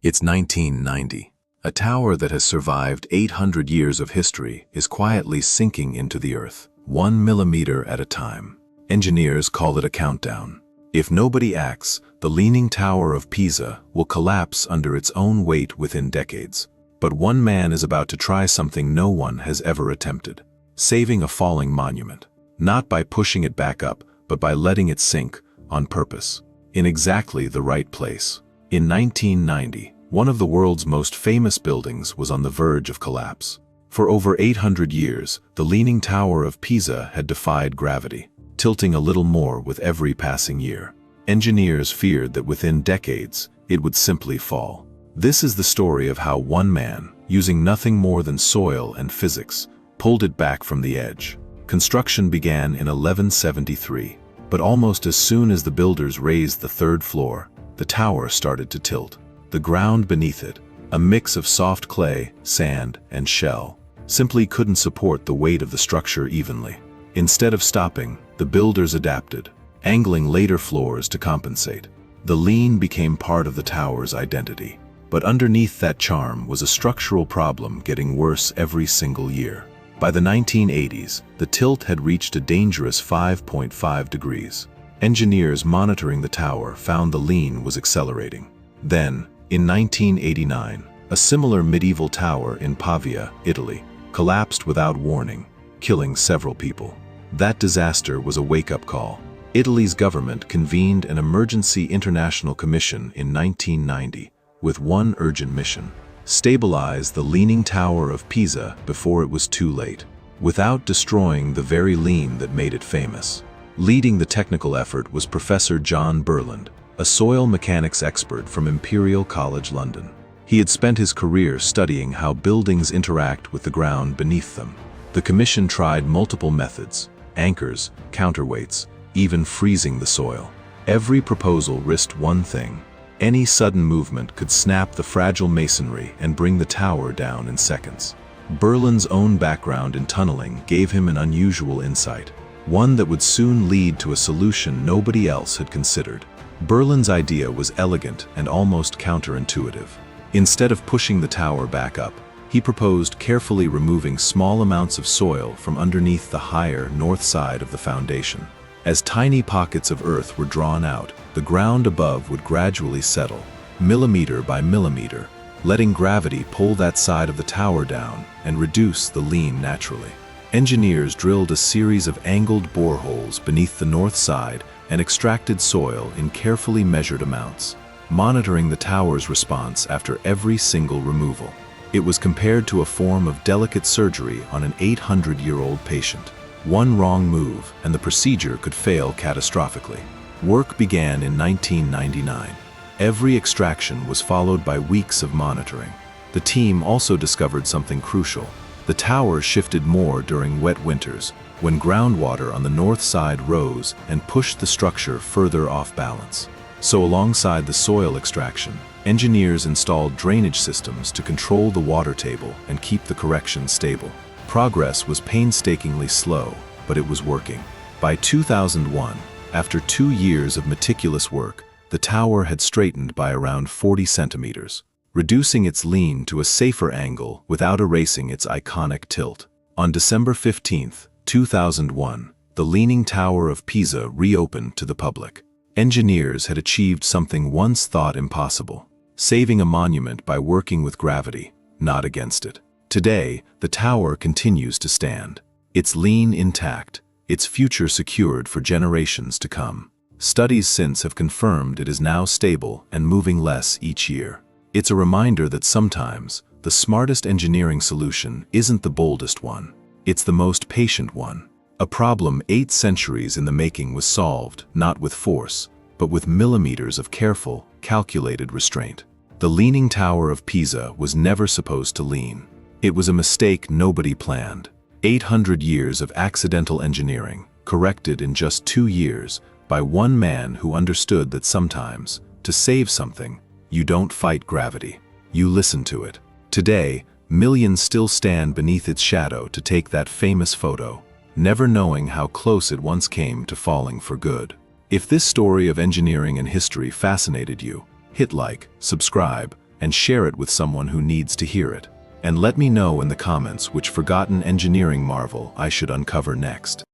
It's 1990. A tower that has survived 800 years of history is quietly sinking into the earth, 1 millimeter at a time. Engineers call it a countdown. If nobody acts, the Leaning Tower of Pisa will collapse under its own weight within decades. But one man is about to try something no one has ever attempted: saving a falling monument. Not by pushing it back up, but by letting it sink, on purpose, in exactly the right place. In 1990, one of the world's most famous buildings was on the verge of collapse. For over 800 years, the Leaning Tower of Pisa had defied gravity, tilting a little more with every passing year. Engineers feared that within decades, it would simply fall. This is the story of how one man, using nothing more than soil and physics, pulled it back from the edge. Construction began in 1173, but almost as soon as the builders raised the third floor, the tower started to tilt. The ground beneath it, a mix of soft clay, sand, and shell, simply couldn't support the weight of the structure evenly. Instead of stopping, the builders adapted, angling later floors to compensate. The lean became part of the tower's identity. But underneath that charm was a structural problem getting worse every single year. By the 1980s, the tilt had reached a dangerous 5.5 degrees. Engineers monitoring the tower found the lean was accelerating. Then, in 1989, a similar medieval tower in Pavia, Italy, collapsed without warning, killing several people. That disaster was a wake-up call. Italy's government convened an emergency international commission in 1990 with one urgent mission: stabilize the Leaning Tower of Pisa before it was too late, without destroying the very lean that made it famous. Leading the technical effort was Professor John Burland, a soil mechanics expert from Imperial College London. He had spent his career studying how buildings interact with the ground beneath them. The commission tried multiple methods: anchors, counterweights, even freezing the soil. Every proposal risked one thing: any sudden movement could snap the fragile masonry and bring the tower down in seconds. Burland's own background in tunneling gave him an unusual insight, one that would soon lead to a solution nobody else had considered. Burland's idea was elegant and almost counterintuitive. Instead of pushing the tower back up, he proposed carefully removing small amounts of soil from underneath the higher north side of the foundation. As tiny pockets of earth were drawn out, the ground above would gradually settle, millimeter by millimeter, letting gravity pull that side of the tower down and reduce the lean naturally. Engineers drilled a series of angled boreholes beneath the north side and extracted soil in carefully measured amounts, monitoring the tower's response after every single removal. It was compared to a form of delicate surgery on an 800-year-old patient. One wrong move, and the procedure could fail catastrophically. Work began in 1999. Every extraction was followed by weeks of monitoring. The team also discovered something crucial. The tower shifted more during wet winters, when groundwater on the north side rose and pushed the structure further off balance. So alongside the soil extraction, engineers installed drainage systems to control the water table and keep the correction stable. Progress was painstakingly slow, but it was working. By 2001, after 2 years of meticulous work, the tower had straightened by around 40 centimeters, reducing its lean to a safer angle without erasing its iconic tilt. On December 15, 2001, the Leaning Tower of Pisa reopened to the public. Engineers had achieved something once thought impossible: saving a monument by working with gravity, not against it. Today, the tower continues to stand, its lean intact, its future secured for generations to come. Studies since have confirmed it is now stable and moving less each year. It's a reminder that sometimes, the smartest engineering solution isn't the boldest one. It's the most patient one. A problem 8 centuries in the making was solved, not with force, but with millimeters of careful, calculated restraint. The Leaning Tower of Pisa was never supposed to lean. It was a mistake nobody planned. 800 years of accidental engineering, corrected in just 2 years, by one man who understood that sometimes, to save something, you don't fight gravity, you listen to it. Today, millions still stand beneath its shadow to take that famous photo, never knowing how close it once came to falling for good. If this story of engineering and history fascinated you, hit like, subscribe, and share it with someone who needs to hear it. And let me know in the comments which forgotten engineering marvel I should uncover next.